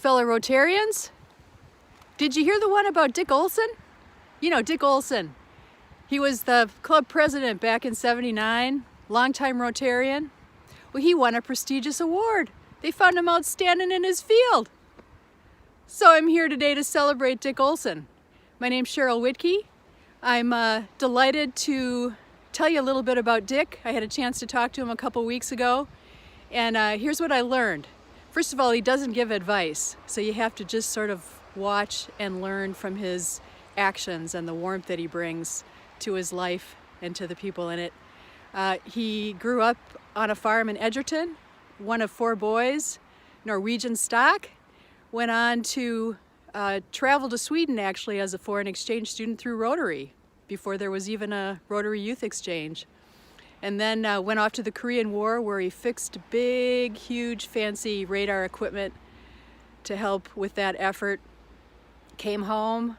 fellow Rotarians. Did you hear the one about Dick Olson? You know, Dick Olson. He was the club president back in '79, longtime Rotarian. Well, he won a prestigious award. They found him outstanding in his field. So I'm here today to celebrate Dick Olson. My name's Cheryl Whitkey. I'm delighted to tell you a little bit about Dick. I had a chance to talk to him a couple weeks ago, and here's what I learned. First of all, he doesn't give advice, so you have to just sort of watch and learn from his actions and the warmth that he brings to his life and to the people in it. He grew up on a farm in Edgerton, one of 4 boys, Norwegian stock, went on to travel to Sweden actually as a foreign exchange student through Rotary before there was even a Rotary Youth Exchange. And then went off to the Korean War where he fixed big, huge, fancy radar equipment to help with that effort. Came home,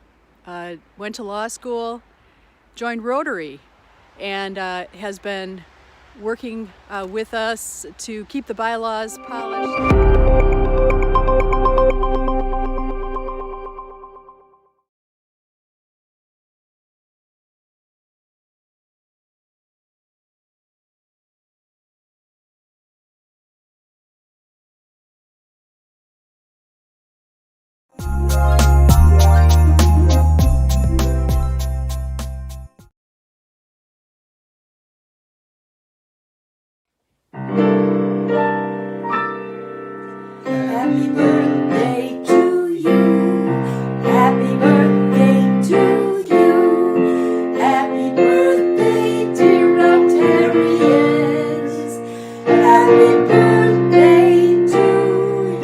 went to law school, joined Rotary, and has been working with us to keep the bylaws polished. Happy birthday to you. Happy birthday to you. Happy birthday, dear Rotarians. Happy birthday to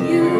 you.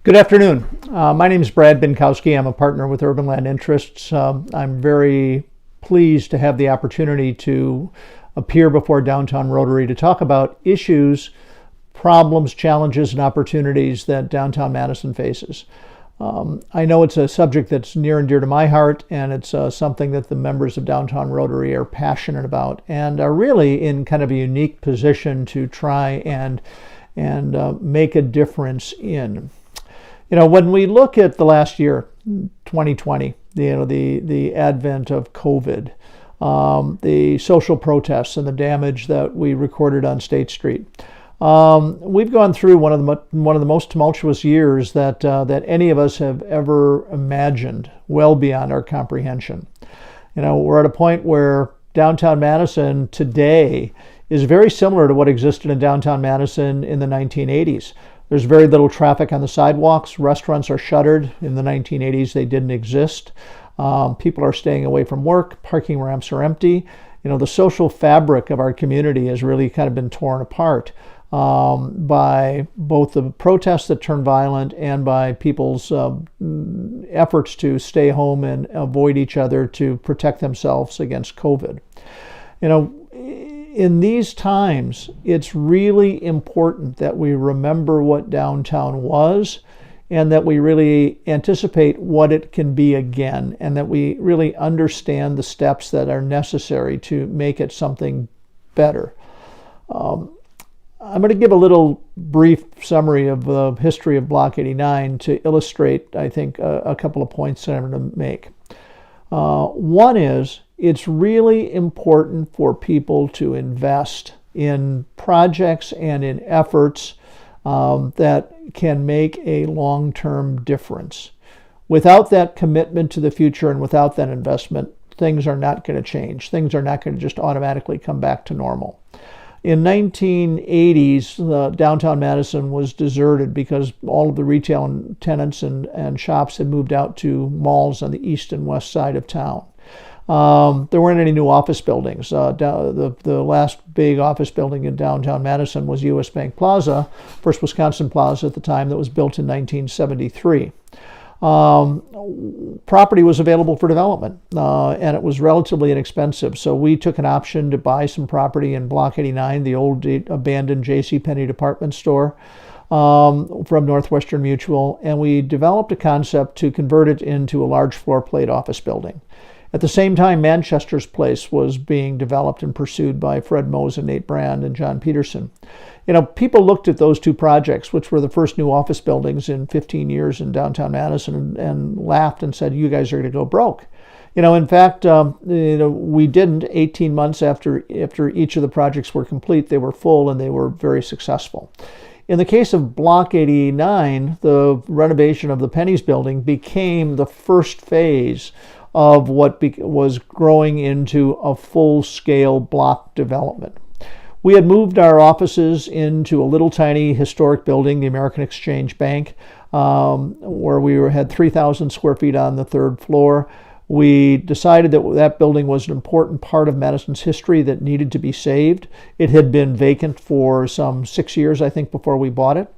Good afternoon. My name is Brad Binkowski. I'm a partner with Urban Land Interests. I'm very pleased to have the opportunity to appear before Downtown Rotary to talk about issues, problems, challenges, and opportunities that downtown Madison faces. I know it's a subject that's near and dear to my heart, and it's something that the members of Downtown Rotary are passionate about and are really in kind of a unique position to try and make a difference in. You know, when we look at the last year, 2020, the advent of COVID, the social protests and the damage that we recorded on State Street, we've gone through one of the most tumultuous years that any of us have ever imagined, well beyond our comprehension. You know, we're at a point where downtown Madison today is very similar to what existed in downtown Madison in the 1980s. There's very little traffic on the sidewalks. Restaurants are shuttered. In the 1980s, they didn't exist. People are staying away from work. Parking ramps are empty. You know, the social fabric of our community has really kind of been torn apart by both the protests that turned violent and by people's efforts to stay home and avoid each other to protect themselves against COVID. You know, in these times, it's really important that we remember what downtown was and that we really anticipate what it can be again, and that we really understand the steps that are necessary to make it something better. I'm going to give a little brief summary of the history of Block 89 to illustrate, I think, a couple of points that I'm going to make. One is, it's really important for people to invest in projects and in efforts that can make a long-term difference. Without that commitment to the future and without that investment, things are not going to change. Things are not going to just automatically come back to normal. In 1980s, downtown Madison was deserted because all of the retail tenants and shops had moved out to malls on the east and west side of town. There weren't any new office buildings. The last big office building in downtown Madison was U.S. Bank Plaza, First Wisconsin Plaza at the time, that was built in 1973. Property was available for development, and it was relatively inexpensive. So we took an option to buy some property in Block 89, the old abandoned JCPenney department store, from Northwestern Mutual, and we developed a concept to convert it into a large floor plate office building. At the same time, Manchester's Place was being developed and pursued by Fred Mose and Nate Brand and John Peterson. People looked at those two projects, which were the first new office buildings in 15 years in downtown Madison, and laughed and said, "You guys are going to go broke." In fact, we didn't. 18 months after each of the projects were complete, they were full and they were very successful. In the case of Block 89, the renovation of the Pennies building became the first phase of what was growing into a full-scale block development. We had moved our offices into a little tiny historic building, the American Exchange Bank, where we had 3,000 square feet on the third floor. We decided that that building was an important part of Madison's history that needed to be saved. It had been vacant for some 6 years, I think, before we bought it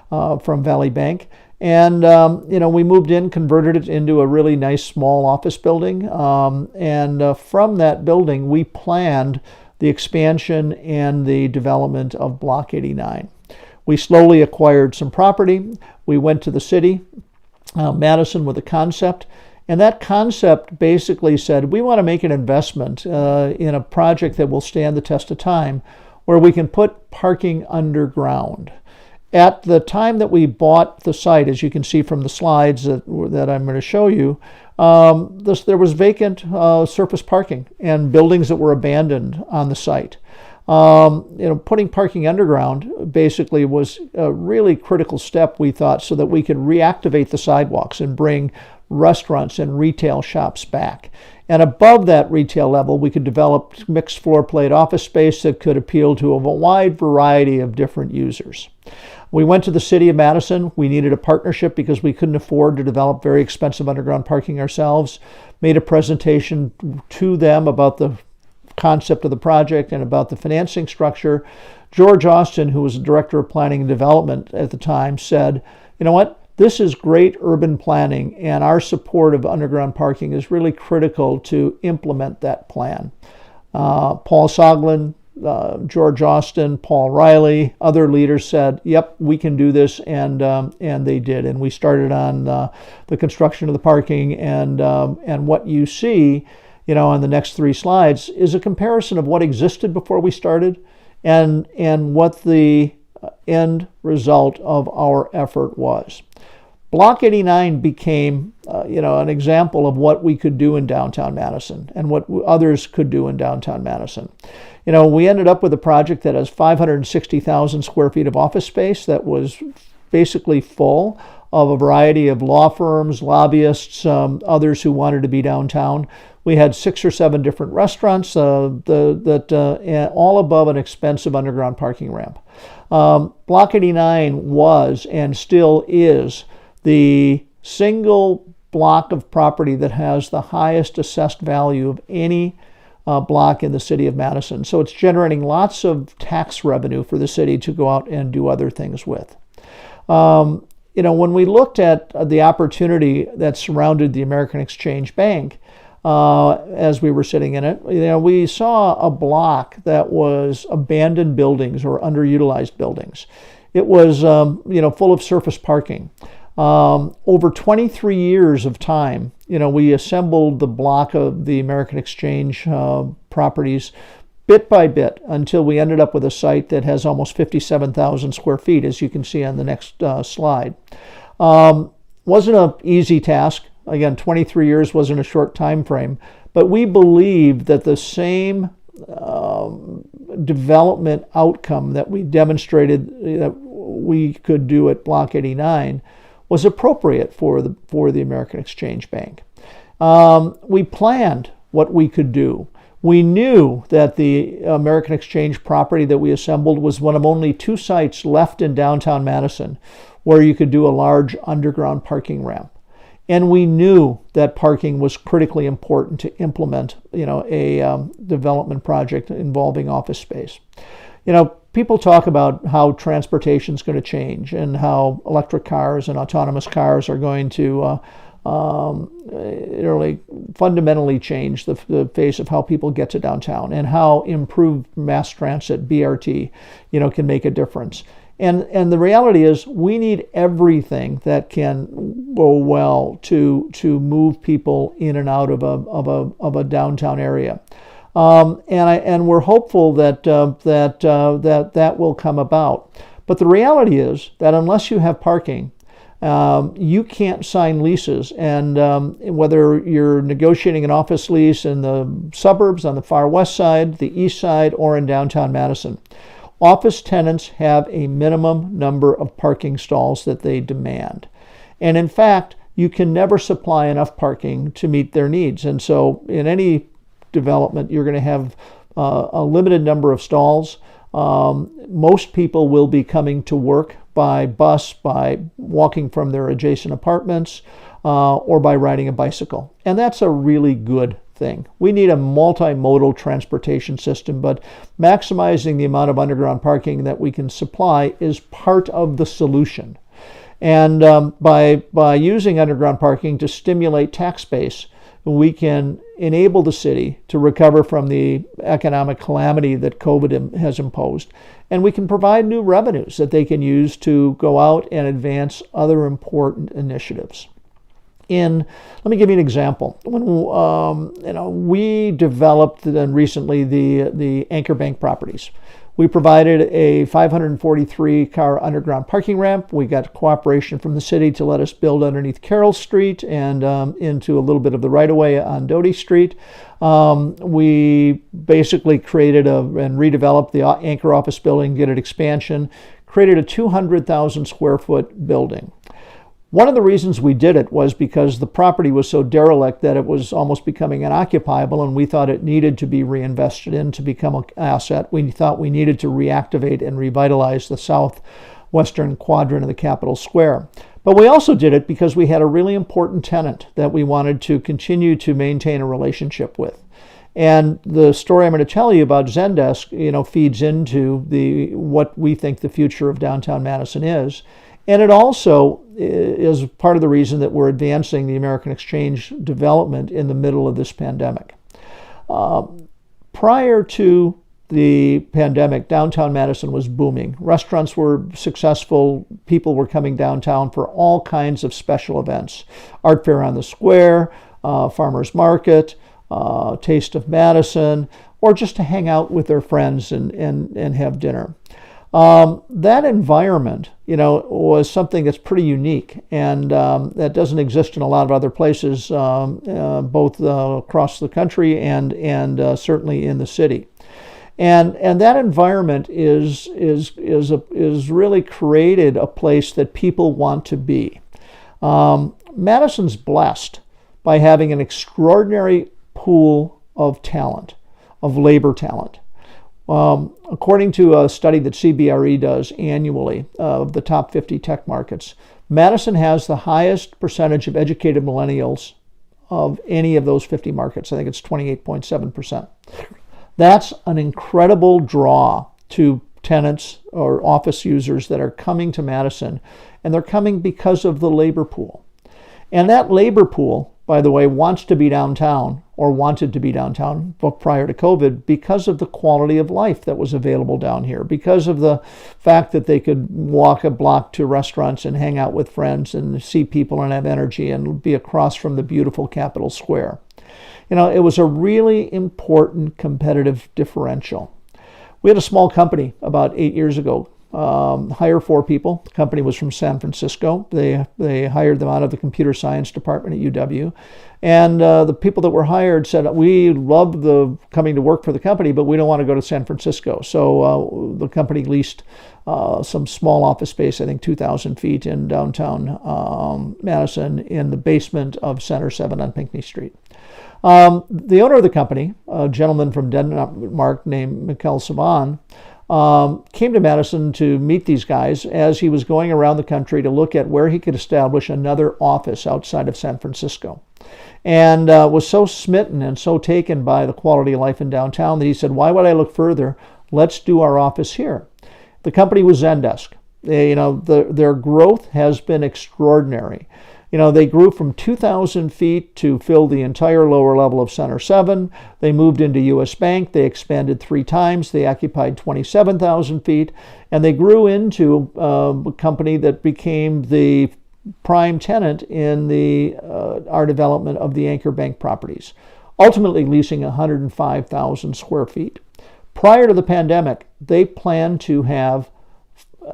from Valley Bank. And, we moved in, converted it into a really nice small office building. And from that building, we planned the expansion and the development of Block 89. We slowly acquired some property. We went to the city, Madison, with a concept. And that concept basically said, we want to make an investment in a project that will stand the test of time, where we can put parking underground. At the time that we bought the site, as you can see from the slides that I'm going to show you, there was vacant surface parking and buildings that were abandoned on the site. Putting parking underground basically was a really critical step, we thought, so that we could reactivate the sidewalks and bring restaurants and retail shops back. And above that retail level, we could develop mixed floor plate office space that could appeal to a wide variety of different users. We went to the city of Madison. We needed a partnership because we couldn't afford to develop very expensive underground parking ourselves. Made a presentation to them about the concept of the project and about the financing structure. George Austin, who was the director of planning and development at the time, said, "You know what? This is great urban planning, and our support of underground parking is really critical to implement that plan." Paul Soglin, George Austin, Paul Riley, other leaders said, "Yep, we can do this," and they did. And we started on the construction of the parking, and what you see, on the next 3 slides is a comparison of what existed before we started, and what the end result of our effort was. Block 89 became, an example of what we could do in downtown Madison and what others could do in downtown Madison. We ended up with a project that has 560,000 square feet of office space that was basically full of a variety of law firms, lobbyists, others who wanted to be downtown. We had 6 or 7 different restaurants, all above an expensive underground parking ramp. Block 89 was and still is the single block of property that has the highest assessed value of any block in the city of Madison. So it's generating lots of tax revenue for the city to go out and do other things with. When we looked at the opportunity that surrounded the American Exchange Bank, as we were sitting in it, we saw a block that was abandoned buildings or underutilized buildings. It was, full of surface parking. Over 23 years of time, we assembled the block of the American Exchange properties bit by bit until we ended up with a site that has almost 57,000 square feet, as you can see on the next slide. Wasn't an easy task. Again, 23 years wasn't a short time frame, but we believed that the same development outcome that we demonstrated that we could do at Block 89 was appropriate for the American Exchange Bank. We planned what we could do. We knew that the American Exchange property that we assembled was one of only 2 sites left in downtown Madison where you could do a large underground parking ramp. And we knew that parking was critically important to implement, a development project involving office space. People talk about how transportation is going to change and how electric cars and autonomous cars are going to really fundamentally change the face of how people get to downtown, and how improved mass transit, BRT, can make a difference. And the reality is, we need everything that can go well to move people in and out of a downtown area. And we're hopeful that will come about. But the reality is that unless you have parking, you can't sign leases. And whether you're negotiating an office lease in the suburbs on the far west side, the east side, or in downtown Madison, office tenants have a minimum number of parking stalls that they demand. And in fact, you can never supply enough parking to meet their needs. And so in any development, you're going to have a limited number of stalls. Most people will be coming to work by bus, by walking from their adjacent apartments, or by riding a bicycle. And that's a really good thing. We need a multimodal transportation system, but maximizing the amount of underground parking that we can supply is part of the solution. And by using underground parking to stimulate tax base, we can enable the city to recover from the economic calamity that COVID has imposed. And we can provide new revenues that they can use to go out and advance other important initiatives. Let me give you an example. When we developed recently the Anchor Bank properties, we provided a 543-car underground parking ramp. We got cooperation from the city to let us build underneath Carroll Street and into a little bit of the right-of-way on Doty Street. We basically created and redeveloped the Anchor office building, did an expansion, created a 200,000 square foot building. One of the reasons we did it was because the property was so derelict that it was almost becoming unoccupiable, and we thought it needed to be reinvested in to become an asset. We thought we needed to reactivate and revitalize the southwestern quadrant of the Capitol Square. But we also did it because we had a really important tenant that we wanted to continue to maintain a relationship with. And the story I'm going to tell you about Zendesk, feeds into what we think the future of downtown Madison is. And it also is part of the reason that we're advancing the American Exchange development in the middle of this pandemic. Prior to the pandemic, downtown Madison was booming. Restaurants were successful. People were coming downtown for all kinds of special events. Art Fair on the Square, Farmers Market, Taste of Madison, or just to hang out with their friends and have dinner. That environment, was something that's pretty unique, and that doesn't exist in a lot of other places, both across the country and certainly in the city. And that environment is really created a place that people want to be. Madison's blessed by having an extraordinary pool of talent, of labor talent. According to a study that CBRE does annually of the top 50 tech markets, Madison has the highest percentage of educated millennials of any of those 50 markets. I think it's 28.7%. That's an incredible draw to tenants or office users that are coming to Madison, and they're coming because of the labor pool. And that labor pool, by the way, wants to be downtown, or wanted to be downtown prior to COVID, because of the quality of life that was available down here, because of the fact that they could walk a block to restaurants and hang out with friends and see people and have energy and be across from the beautiful Capitol Square. It was a really important competitive differential. We had a small company about 8 years ago hire 4 people. The company was from San Francisco. They hired them out of the computer science department at UW. And the people that were hired said, we love the coming to work for the company, but we don't want to go to San Francisco. So the company leased some small office space, I think 2,000 feet in downtown Madison, in the basement of Center 7 on Pinckney Street. The owner of the company, a gentleman from Denmark named Mikkel Savan, came to Madison to meet these guys as he was going around the country to look at where he could establish another office outside of San Francisco. And was so smitten and so taken by the quality of life in downtown that he said, why would I look further? Let's do our office here. The company was Zendesk. Their growth has been extraordinary. They grew from 2,000 feet to fill the entire lower level of Center 7. They moved into U.S. Bank. They expanded 3 times. They occupied 27,000 feet. And they grew into a company that became the prime tenant in our development of the Anchor Bank properties, ultimately leasing 105,000 square feet. Prior to the pandemic, they planned to have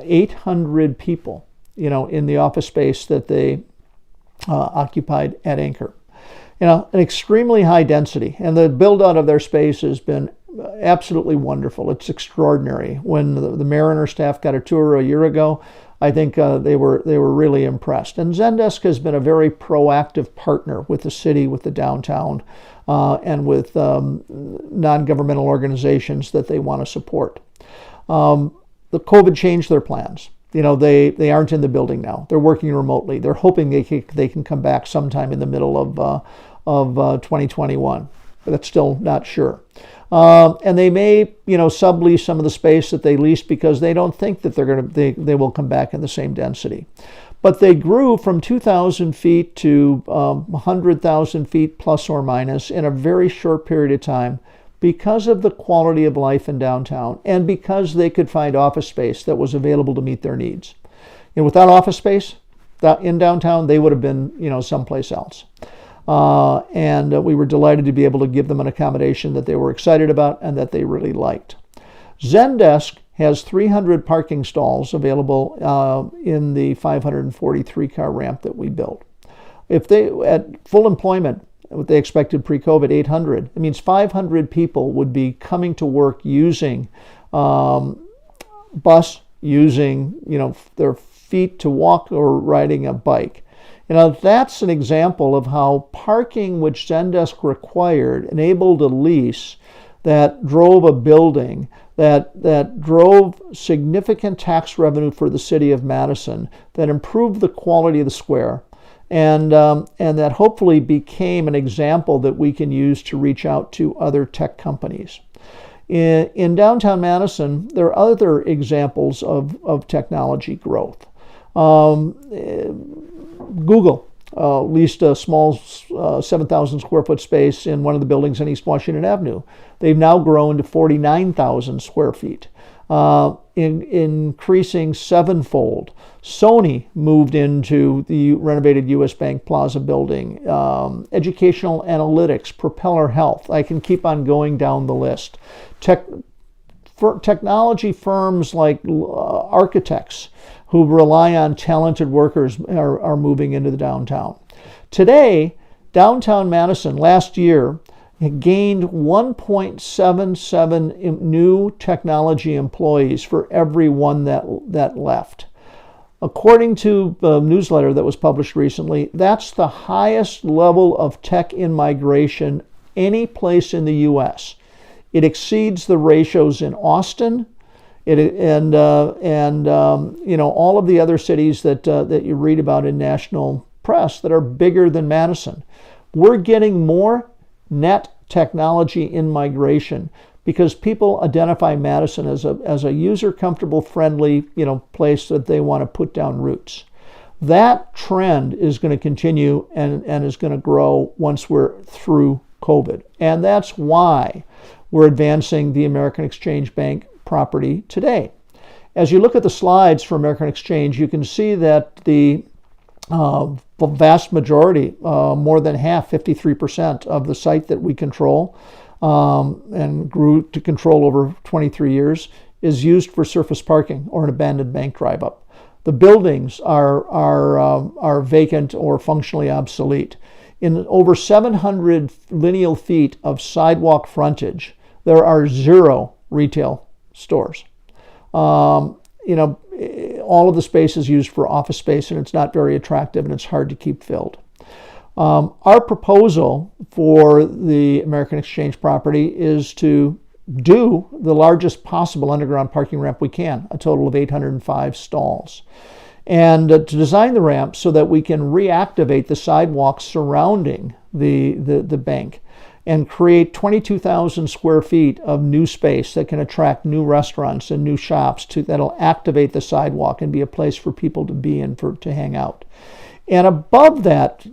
800 people, in the office space that they occupied at Anchor. An extremely high density, and the build out of their space has been absolutely wonderful. It's extraordinary. When the Mariner staff got a tour a year ago, I think they were really impressed. And Zendesk has been a very proactive partner with the city, with the downtown, and with non-governmental organizations that they want to support. The COVID changed their plans. They aren't in the building now. They're working remotely. They're hoping they can come back sometime in the middle of 2021, but that's still not sure. And they may, sublease some of the space that they leased because they don't think that they will come back in the same density. But they grew from 2,000 feet to 100,000 feet plus or minus in a very short period of time because of the quality of life in downtown and because they could find office space that was available to meet their needs. Without office space in downtown, they would have been, someplace else. And we were delighted to be able to give them an accommodation that they were excited about and that they really liked. Zendesk has 300 parking stalls available in the 543 car ramp that we built. If they, at full employment, what they expected pre-COVID, 800, it means 500 people would be coming to work using bus, using their feet to walk or riding a bike. That's an example of how parking, which Zendesk required, enabled a lease that drove a building, that drove significant tax revenue for the city of Madison, that improved the quality of the square, and that hopefully became an example that we can use to reach out to other tech companies. In downtown Madison, there are other examples of technology growth. Google leased a small 7,000 square foot space in one of the buildings on East Washington Avenue. They've now grown to 49,000 square feet, increasing sevenfold. Sony moved into the renovated U.S. Bank Plaza building. Educational Analytics, Propeller Health. I can keep on going down the list. Technology firms like architects who rely on talented workers are moving into the downtown. Today, downtown Madison last year gained 1.77 new technology employees for every one that left. According to the newsletter that was published recently, that's the highest level of tech in-migration any place in the U.S. It exceeds the ratios in Austin, and all of the other cities that you read about in national press that are bigger than Madison. We're getting more net technology in migration because people identify Madison as a user comfortable, friendly, place that they want to put down roots. That trend is going to continue and is going to grow once we're through COVID. And that's why we're advancing the American Exchange Bank property today. As you look at the slides for American Exchange, you can see that the vast majority, more than half, 53% of the site that we control and grew to control over 23 years is used for surface parking or an abandoned bank drive-up. The buildings are vacant or functionally obsolete. In over 700 lineal feet of sidewalk frontage, there are 0 retail stores. All of the space is used for office space, and it's not very attractive, and it's hard to keep filled. Our proposal for the American Exchange property is to do the largest possible underground parking ramp we can, a total of 805 stalls. And to design the ramp so that we can reactivate the sidewalks surrounding the bank and create 22,000 square feet of new space that can attract new restaurants and new shops that'll activate the sidewalk and be a place for people to be in, to hang out. And above that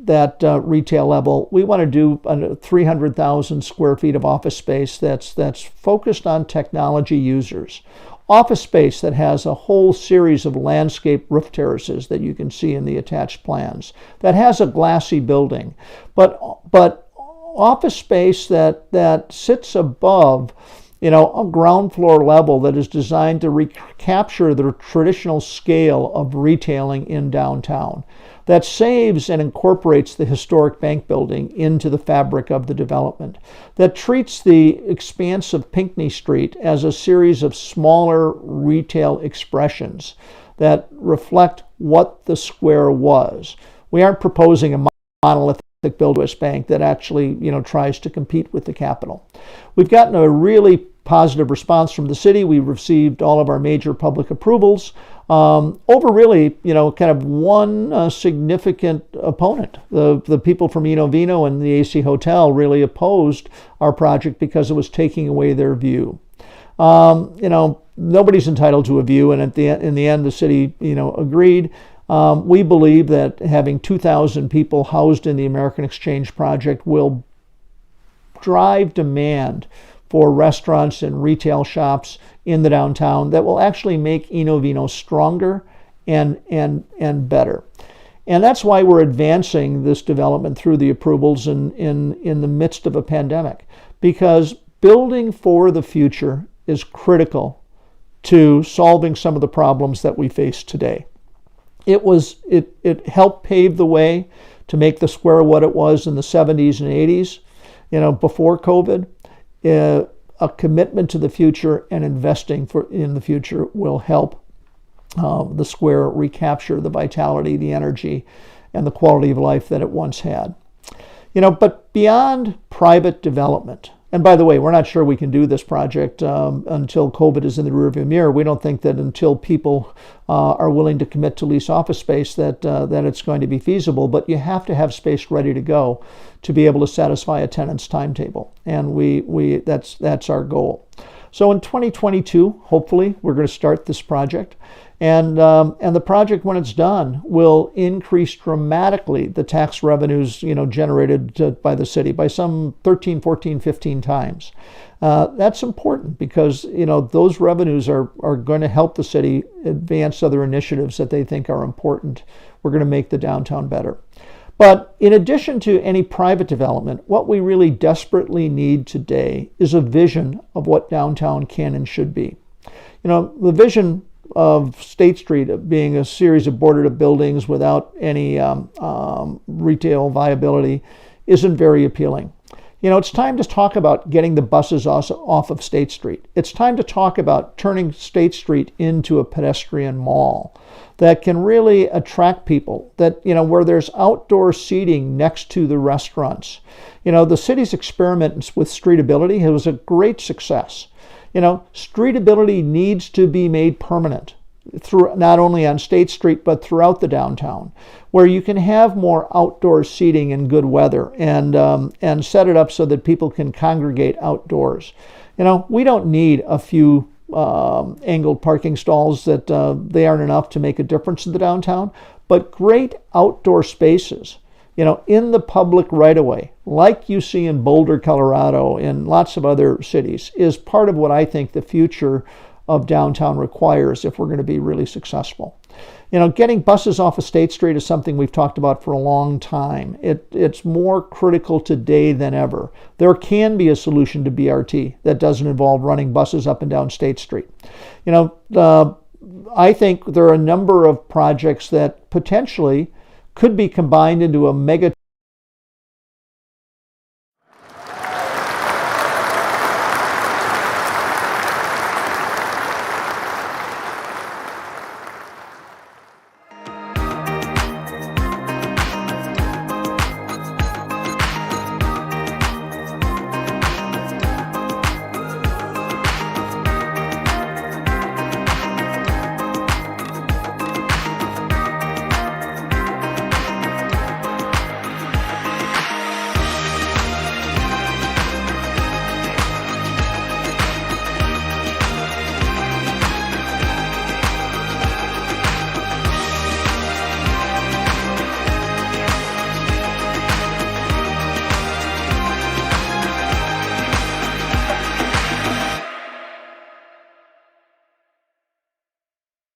retail level, we want to do 300,000 square feet of office space that's focused on technology users. Office space that has a whole series of landscape roof terraces that you can see in the attached plans, that has a glassy building, but office space that sits above, a ground floor level that is designed to recapture the traditional scale of retailing in downtown, that saves and incorporates the historic bank building into the fabric of the development, that treats the expanse of Pinckney Street as a series of smaller retail expressions that reflect what the square was. We aren't proposing a monolithic build-to-us bank that actually, tries to compete with the Capitol. We've gotten a really positive response from the city. We've received all of our major public approvals over really, kind of one significant opponent. The people from Eno Vino and the AC Hotel really opposed our project because it was taking away their view. Nobody's entitled to a view, and in the end, the city, agreed. We believe that having 2,000 people housed in the American Exchange project will drive demand for restaurants and retail shops in the downtown that will actually make Eno Vino stronger and better. And that's why we're advancing this development through the approvals in the midst of a pandemic, because building for the future is critical to solving some of the problems that we face today. It helped pave the way to make the square what it was in the 70s and 80s, before COVID. A commitment to the future and investing in the future will help the square recapture the vitality, the energy, and the quality of life that it once had. But beyond private development, and by the way, we're not sure we can do this project until COVID is in the rearview mirror. We don't think that until people are willing to commit to lease office space that it's going to be feasible. But you have to have space ready to go to be able to satisfy a tenant's timetable, and that's our goal. So in 2022, hopefully, we're going to start this project. And the project, when it's done, will increase dramatically the tax revenues, generated by the city by some 13, 14, 15 times. That's important because, those revenues are going to help the city advance other initiatives that they think are important. We're going to make the downtown better. But in addition to any private development, what we really desperately need today is a vision of what downtown can and should be. The vision of State Street being a series of boarded up buildings without any retail viability isn't very appealing. It's time to talk about getting the buses off of State Street. It's time to talk about turning State Street into a pedestrian mall that can really attract people, that, where there's outdoor seating next to the restaurants. The city's experiment with streetability was a great success. Streetability needs to be made permanent, through not only on State Street but throughout the downtown, where you can have more outdoor seating in good weather and set it up so that people can congregate outdoors. We don't need a few angled parking stalls that they aren't enough to make a difference in the downtown, but great outdoor spaces, in the public right-of-way, like you see in Boulder, Colorado, and lots of other cities, is part of what I think the future of downtown requires if we're going to be really successful. Getting buses off of State Street is something we've talked about for a long time. It's more critical today than ever. There can be a solution to BRT that doesn't involve running buses up and down State Street. I think there are a number of projects that potentially could be combined into a mega